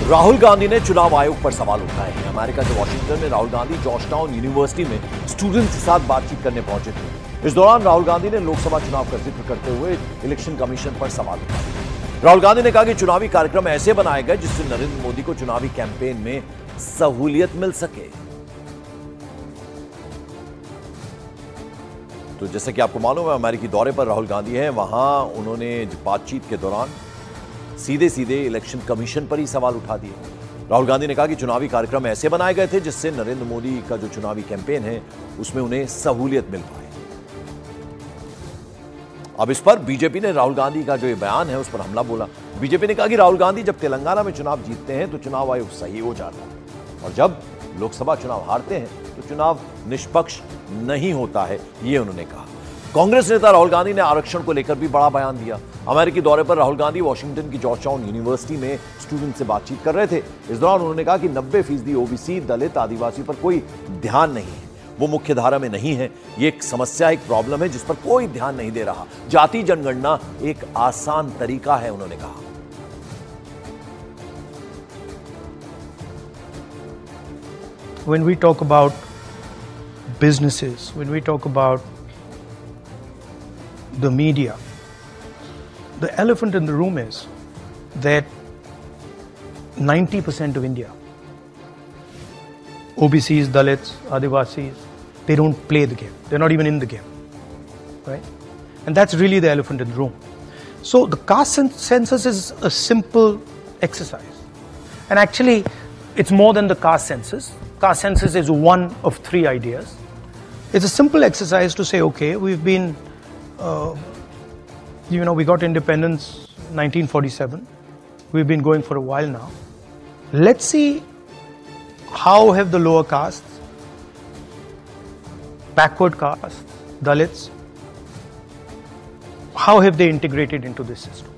राहुल गांधी ने चुनाव आयोग पर सवाल उठाए हैं। अमेरिका के वॉशिंगटन में राहुल गांधी जॉर्जटाउन यूनिवर्सिटी में स्टूडेंट्स के साथ बातचीत करने पहुंचे थे। इस दौरान राहुल गांधी ने लोकसभा चुनाव का जिक्र करते हुए इलेक्शन कमीशन पर सवाल उठाए। राहुल गांधी ने कहा कि चुनावी कार्यक्रम ऐसे बनाए गए जिससे नरेंद्र मोदी को चुनावी कैंपेन में सहूलियत मिल सके। तो जैसे कि आपको मालूम है, अमेरिकी दौरे पर राहुल गांधी हैं। वहां उन्होंने बातचीत के दौरान सीधे सीधे इलेक्शन कमीशन पर ही सवाल उठा दिए। राहुल गांधी ने कहा कि चुनावी कार्यक्रम ऐसे बनाए गए थे जिससे नरेंद्र मोदी का जो चुनावी कैंपेन है उसमें उन्हें सहूलियत मिल पाए। अब इस पर बीजेपी ने राहुल गांधी का जो ये बयान है उस पर हमला बोला। बीजेपी ने कहा कि राहुल गांधी जब तेलंगाना में चुनाव जीतते हैं तो चुनाव आयोग सही हो जाता है और जब लोकसभा चुनाव हारते हैं तो चुनाव निष्पक्ष नहीं होता है, ये उन्होंने कहा। कांग्रेस नेता राहुल गांधी ने आरक्षण को लेकर भी बड़ा बयान दिया। अमेरिकी दौरे पर राहुल गांधी वॉशिंगटन की जॉर्जटाउन यूनिवर्सिटी में स्टूडेंट से बातचीत कर रहे थे। इस दौरान उन्होंने कहा कि 90% ओबीसी, दलित, आदिवासी पर कोई ध्यान नहीं है, वो मुख्य धारा में नहीं है। ये एक समस्या, एक प्रॉब्लम है जिस पर कोई ध्यान नहीं दे रहा। जाति जनगणना एक आसान तरीका है, उन्होंने कहा। When we talk about businesses, when we talk about the media, the elephant in the room is that 90% of India, OBCs, Dalits, Adivasis, they don't play the game. They're not even in the game, right? And that's really the elephant in the room. So the caste census is a simple exercise. And actually, it's more than the caste census. Caste census is one of 3 ideas. It's a simple exercise to say, okay, we've been we got independence 1947. We've been going for a while now. Let's see how have the lower castes, backward castes, Dalits, how have they integrated into this system?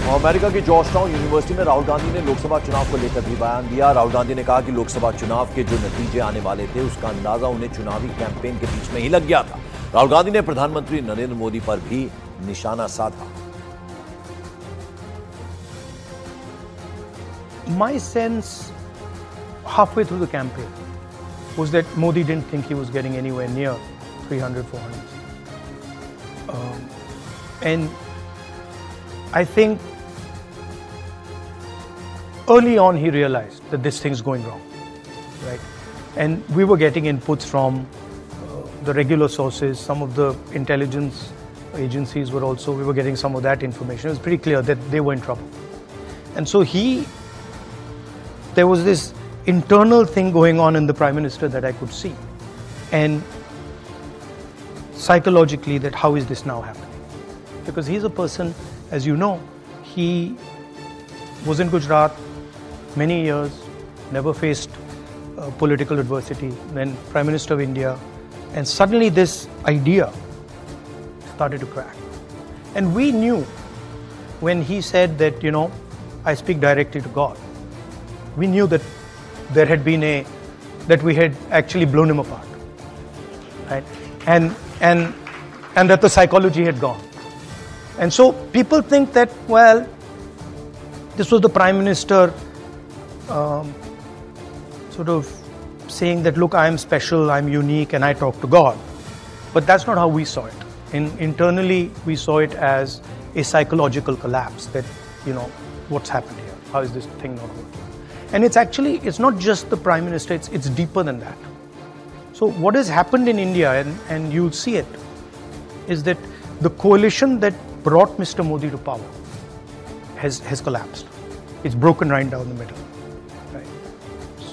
America की Georgetown university में राहुल गांधी ने लोकसभा चुनाव को लेकर भी बयान दिया। राहुल गांधी ने कहा कि लोकसभा चुनाव के जो नतीजे आने वाले थे उसका अंदाजा उन्हें चुनावी कैंपेन के बीच में ही लग गया था। राहुल गांधी ने प्रधानमंत्री नरेंद्र मोदी पर भी निशाना साधा। My sense halfway through the campaign was that Modi didn't think he was getting anywhere near 300, 400. And I think early on he realized that this thing's going wrong, right? And we were getting inputs from the regular sources, some of the intelligence agencies we were getting some of that information. It was pretty clear that they were in trouble. And so there was this internal thing going on in the Prime Minister that I could see. And psychologically, that how is this now happening? Because he's a person, as you know, he was in Gujarat many years, never faced political adversity, then Prime Minister of India, and suddenly this idea started to crack. And we knew when he said that, I speak directly to God, we knew that there had been that we had actually blown him apart, right? And that the psychology had gone. And so people think that, well, this was the Prime Minister sort of saying that, look, I am special, I'm unique, and I talk to God. But that's not how we saw it. Internally, we saw it as a psychological collapse that, what's happened here? How is this thing not working? And it's not just the Prime Minister, it's deeper than that. So what has happened in India, and you'll see it, is that the coalition that brought Mr. Modi to power has collapsed. It's broken right down the middle. Right?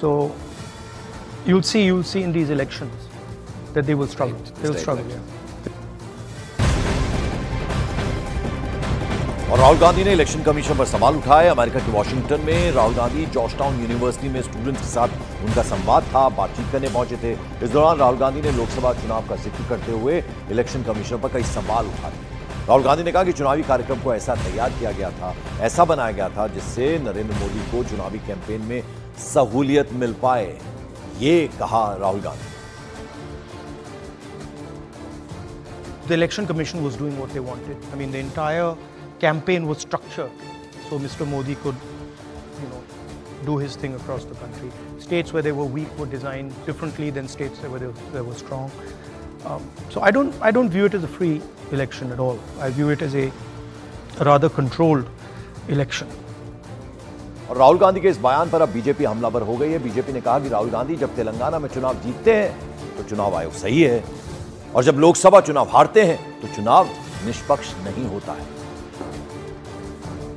So you'll see in these elections that they will struggle. They will struggle. Yeah. और राहुल गांधी ने election commission पर सवाल उठाए। America के Washington में Rahul Gandhi Georgetown university में students के साथ उनका संवाद था, बातचीत करने पहुंचे थे। इस दौरान राहुल गांधी ने लोकसभा चुनाव का जिक्र करते हुए इलेक्शन कमीशन पर कई सवाल उठाए। राहुल गांधी ने कहा कि चुनावी कार्यक्रम को ऐसा तैयार किया गया था, ऐसा बनाया गया था जिससे नरेंद्र मोदी को चुनावी कैंपेन में सहूलियत मिल पाए, ये कहा Rahul Gandhi. The election commission was doing what they wanted. I mean, the entire campaign was structured so Mr. Modi could, do his thing across the country. States where they were weak were designed differently than states where they were strong. So I don't view it as a free election at all. I view it as a rather controlled election. और राहुल गांधी के इस बयान पर अब BJP हमलावर हो गई है। बीजेपी ने कहा कि राहुल गांधी जब तेलंगाना में चुनाव जीतते हैं तो चुनाव आयोग सही है, और जब लोकसभा चुनाव हारते हैं तो चुनाव निष्पक्ष नहीं होता है।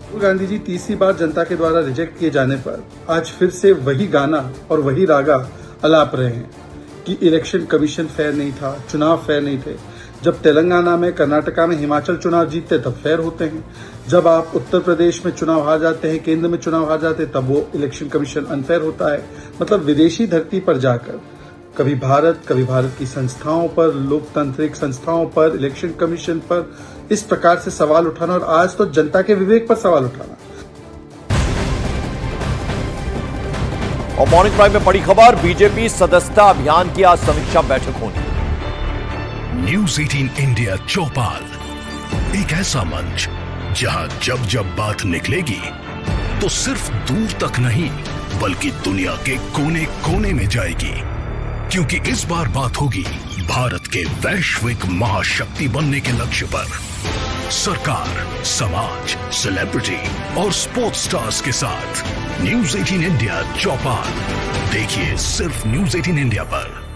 राहुल गांधी जी तीसरी बार जनता के द्वारा रिजेक्ट किए जाने पर आज फिर से वही गाना और वही रागा अलाप रहे हैं कि इलेक्शन कमीशन फेयर नहीं था, चुनाव फेयर नहीं थे। जब तेलंगाना में, कर्नाटका में, हिमाचल चुनाव जीतते तब फेयर होते हैं। जब आप उत्तर प्रदेश में चुनाव हार जाते हैं, केंद्र में चुनाव हार जाते हैं, तब वो इलेक्शन कमीशन अनफेयर होता है। मतलब विदेशी धरती पर जाकर कभी भारत की संस्थाओं पर, लोकतांत्रिक संस्थाओं पर, इलेक्शन कमीशन पर इस प्रकार से सवाल उठाना, और आज तो जनता के विवेक पर सवाल उठाना। और मॉर्निंग प्राइम में बड़ी खबर, बीजेपी सदस्यता अभियान की आज समीक्षा बैठक होनी। न्यूज़ 18 इंडिया चौपाल, एक ऐसा मंच जहां जब जब बात निकलेगी तो सिर्फ दूर तक नहीं बल्कि दुनिया के कोने कोने में जाएगी, क्योंकि इस बार बात होगी भारत के वैश्विक महाशक्ति बनने के लक्ष्य पर। सरकार, समाज, सेलिब्रिटी और स्पोर्ट्स स्टार्स के साथ न्यूज़ 18 इंडिया चौपाल देखिए सिर्फ न्यूज़ 18 इंडिया पर।